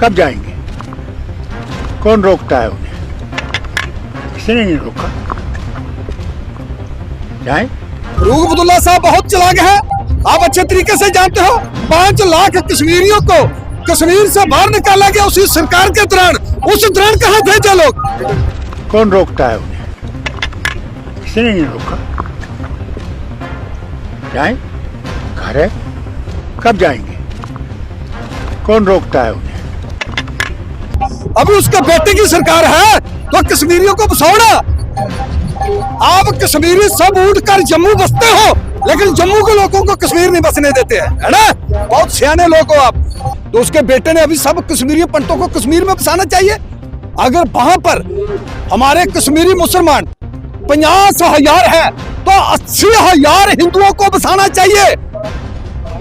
कब जाएंगे? कौन रोकता है उन्हें? किसी ने नहीं रोका। जाए। फरूक अब्दुल्ला साहब बहुत चालाक है, आप अच्छे तरीके से जानते हो। 5 लाख कश्मीरियों को कश्मीर से बाहर निकाला गया उसी सरकार के दौरान। उस दौरान कहाँ थे जो लोग? कौन रोकता है उन्हें? किसी ने नहीं रोका। जाए। घर है। कब जाएंगे? कौन रोकता है उन्हें? अभी उसके बेटे की सरकार है तो कश्मीरियों को बसाओ ना। आप कश्मीरी सब उठ कर जम्मू बसते हो, लेकिन जम्मू के लोगों को कश्मीर नहीं बसने देते हैं, है ना? बहुत सियाने लोग हो आप। तो उसके बेटे ने अभी सब कश्मीरी पंडितों को कश्मीर में बसाना चाहिए। अगर वहां पर हमारे कश्मीरी मुसलमान 50,000 है तो 80,000 हिंदुओं को बसाना चाहिए।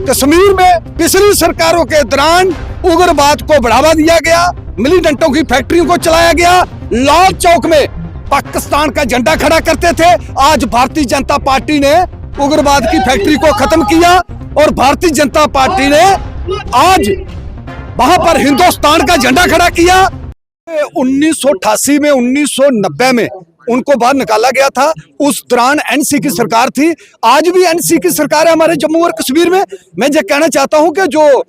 कश्मीर में पिछली सरकारों के दौरान उग्रवाद को बढ़ावा दिया गया, मिलिटेंटों की फैक्ट्रियों को चलाया गया। लाल चौक में पाकिस्तान का झंडा खड़ा करते थे। आज भारतीय जनता पार्टी ने उग्रवाद की फैक्ट्री को खत्म किया और भारतीय जनता पार्टी ने आज वहां पर हिंदुस्तान का झंडा खड़ा किया। 1988 में 1990 में उनको बाहर निकाला गया था। उस दौरान एनसी की सरकार थी, आज भी एनसी की सरकार है हमारे जम्मू और कश्मीर में। मैं ये कहना चाहता हूं कि जो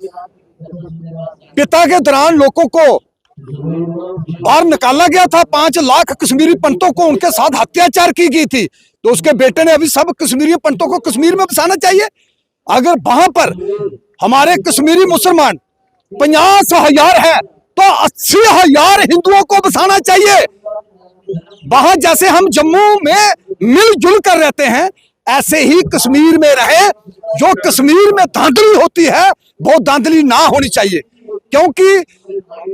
पिता के दौरान लोगों को बाहर निकाला गया था, 5 लाख कश्मीरी पंडितों को उनके साथ अत्याचार की गई थी, तो उसके बेटे ने अभी सब कश्मीरी पंडितों को कश्मीर में बसाना चाहिए। अगर वहां पर हमारे कश्मीरी मुसलमान 50,000 है तो 80,000 हिंदुओं को बसाना चाहिए। वहां जैसे हम जम्मू में मिलजुल कर रहते हैं, ऐसे ही कश्मीर में रहे। जो कश्मीर में धांधली होती है वो धांधली ना होनी चाहिए, क्योंकि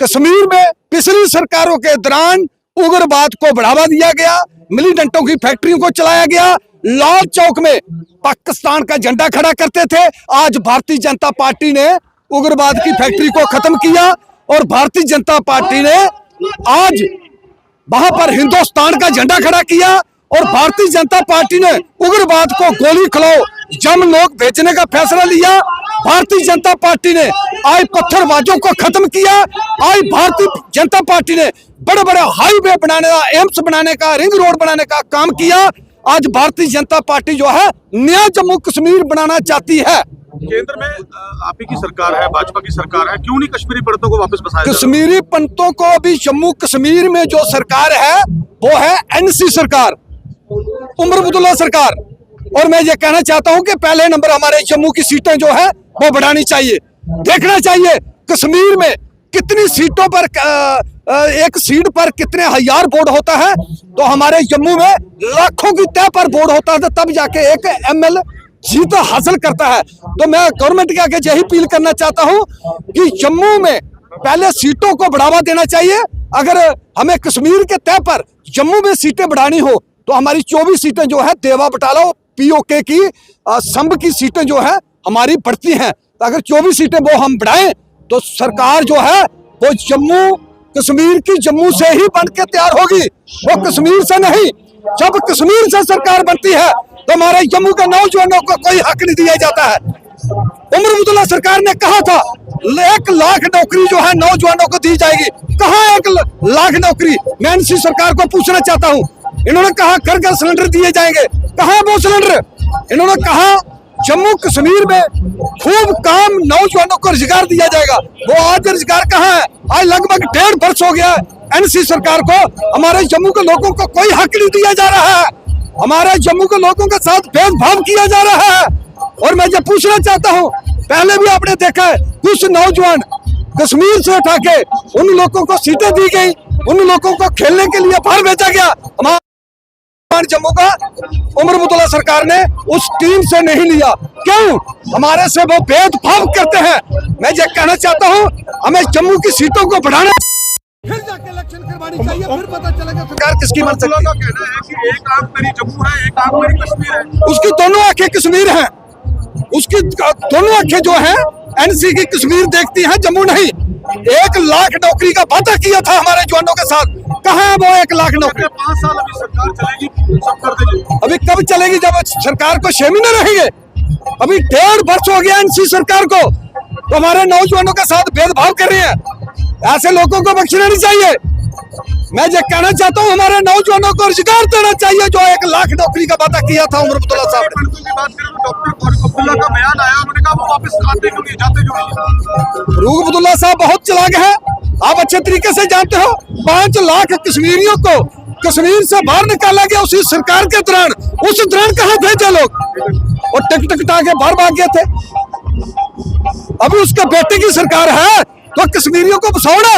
कश्मीर में पिछली सरकारों के दौरान उग्रवाद को बढ़ावा दिया गया, मिलिटेंटों की फैक्ट्रियों को चलाया गया। लाल चौक में पाकिस्तान का झंडा खड़ा करते थे। आज भारतीय जनता पार्टी ने उग्रवाद की फैक्ट्री को खत्म किया और भारतीय जनता पार्टी ने आज वहां पर हिंदुस्तान का झंडा खड़ा किया और भारतीय जनता पार्टी ने उग्रवाद को गोली खिलाओ जम लोग भेजने का फैसला लिया। भारतीय जनता पार्टी ने आज पत्थरबाजों को खत्म किया। आज भारतीय जनता पार्टी ने बड़े बड़े हाईवे बनाने का, एम्स बनाने का, रिंग रोड बनाने का काम किया। आज भारतीय जनता पार्टी जो है नया जम्मू कश्मीर बनाना चाहती है। केंद्र में आप ही की सरकार है, भाजपा की सरकार है, क्यों नहीं कश्मीरी पंडितों को वापस बसाया? कश्मीरी पंडितों को अभी जम्मू कश्मीर में जो सरकार है वो है एनसी सरकार, उमर अब्दुल्ला सरकार। और मैं ये कहना चाहता हूं कि पहले नंबर हमारे जम्मू की सीटें जो है वो बढ़ानी चाहिए। देखना चाहिए कश्मीर में कितनी सीटों पर, एक सीट पर कितने हजार वोट होता है, तो हमारे जम्मू में लाखों की तय पर वोट होता है, तब जाके एक एमएलए जीत हासिल करता है। तो मैं गवर्नमेंट के आगे यही अपील करना चाहता हूं कि जम्मू में पहले सीटों को बढ़ावा देना चाहिए। अगर हमें कश्मीर के तय पर जम्मू में सीटें बढ़ानी हो तो हमारी 24 सीटें जो है देवा बटाला पीओके की संघ की सीटें जो है हमारी बढ़ती हैं। तो अगर 24 सीटें वो हम बढ़ाएं तो सरकार जो है वो जम्मू कश्मीर की जम्मू से ही बन के तैयार होगी, वो कश्मीर से नहीं। जब कश्मीर से सरकार बनती है तो हमारे जम्मू के नौजवानों को कोई हक नहीं दिया जाता है। उमर अब्दुल्ला सरकार ने कहा था 1 लाख नौकरी जो है नौजवानों को दी जाएगी। कहाँ 1 लाख नौकरी? मैं एनसी सरकार को पूछना चाहता हूँ। इन्होंने कहा घर सिलेंडर दिए जाएंगे, कहाँ वो सिलेंडर? इन्होंने कहा जम्मू कश्मीर में खूब काम, नौजवानों को रोजगार दिया जाएगा, वो आज रोजगार कहाँ है? आज लगभग 1.5 वर्ष हो गया एनसी सरकार को, हमारे जम्मू के लोगों को कोई हक नहीं दिया जा रहा है। हमारे जम्मू के लोगों के साथ भेदभाव किया जा रहा है। और मैं ये पूछना चाहता हूँ, पहले भी आपने देखा है कुछ नौजवान कश्मीर से उठा के उन लोगों को सीटें दी गई, उन लोगों को खेलने के लिए बाहर भेजा गया। हमारे जम्मू का उमर अब्दुल्ला सरकार ने उस टीम से नहीं लिया, क्यों? हमारे से वो भेदभाव करते हैं। मैं ये कहना चाहता हूँ हमें जम्मू की सीटों को बढ़ाना, फिर जाके इलेक्शन करवानी चाहिए, फिर पता चलेगा सरकार किसकी बन सकती है। का कहना है कि एक आंख मेरी जम्मू है, एक आंख मेरी कश्मीर है। उसकी दोनों आंखें कश्मीर हैं, उसकी दोनों आंखें जो हैं एनसी की कश्मीर देखती हैं, जम्मू नहीं। 1 लाख नौकरी का वादा किया था हमारे जवानों के साथ, कहाँ है वो 1 लाख नौकरी? 5 साल अभी सरकार चलेगी, सब कर देगी। अभी कब चलेगी? जब सरकार को 6 महीने रहेंगे। अभी 1.5 वर्ष हो गया एनसी सरकार को, तो हमारे नौजवानों के साथ भेदभाव कर रही है। ऐसे लोगों को बख्शना नहीं चाहिए। मैं ये कहना चाहता हूँ हमारे नौजवानों को रोजगार देना चाहिए, जो 1 लाख नौकरी का वादा किया था उमर अब्दुल्ला साहब ने। की बात करें तो डॉक्टर फारूक अब्दुल्ला का बयान आया, उन्होंने कहा वो वापस आते क्यों नहीं, जाते क्यों नहीं। फारूक अब्दुल्ला साहब बहुत चालाक है, आप अच्छे तरीके से जानते हो। 5 लाख कश्मीरियों को कश्मीर से बाहर निकाला गया उसी सरकार के दौरान। उस दौरान कहाँ थे जो लोग, और टिकट कटा के बाहर भाग गए थे। अभी उसके बेटे की सरकार है तो कश्मीरियों को बसाओ ना।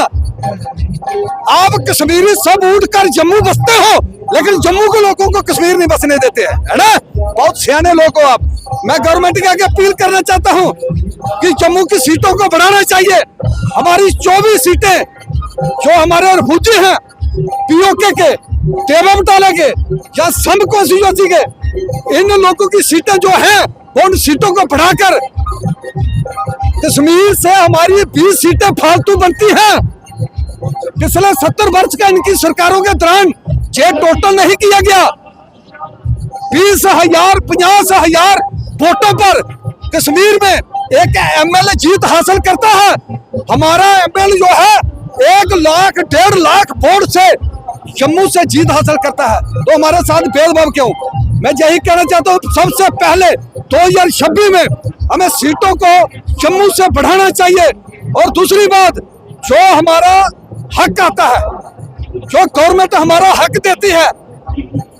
आप कश्मीरी सब उठ कर जम्मू बसते हो, लेकिन जम्मू के लोगों को कश्मीर नहीं बसने देते हैं, है ना। बहुत सियाने लोग हो आप। मैं गवर्नमेंट के आगे अपील करना चाहता हूं कि जम्मू की सीटों को बढ़ाना चाहिए। हमारी 24 सीटें जो हमारे रिफ्यूजी हैं, पीओके के, तेवा बटाला के या संघ कॉन्स्टिट्यूंसी के, इन लोगों की सीटें जो हैं वो उन सीटों को बढ़ाकर, कश्मीर से हमारी 20 सीटें फालतू बनती हैं। पिछले 70 वर्ष का इनकी सरकारों के दौरान ये टोटल नहीं किया गया। 20,000 50,000 वोटों पर कश्मीर में एक एमएलए जीत हासिल करता है। हमारा एमएलए जो है 1 लाख 1.5 लाख वोट से जम्मू से जीत हासिल करता है, तो हमारे साथ भेदभाव क्यों। मैं यही कहना चाहता हूँ, सबसे पहले 2026 में हमें सीटों को जम्मू से बढ़ाना चाहिए। और दूसरी बात, जो हमारा हक आता है, जो गवर्नमेंट हमारा हक देती है,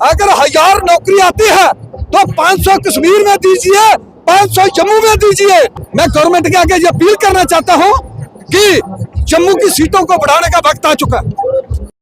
अगर 1000 नौकरी आती है तो 500 कश्मीर में दीजिए, 500 जम्मू में दीजिए। मैं गवर्नमेंट के आगे ये अपील करना चाहता हूँ कि जम्मू की सीटों को बढ़ाने का वक्त आ चुका है।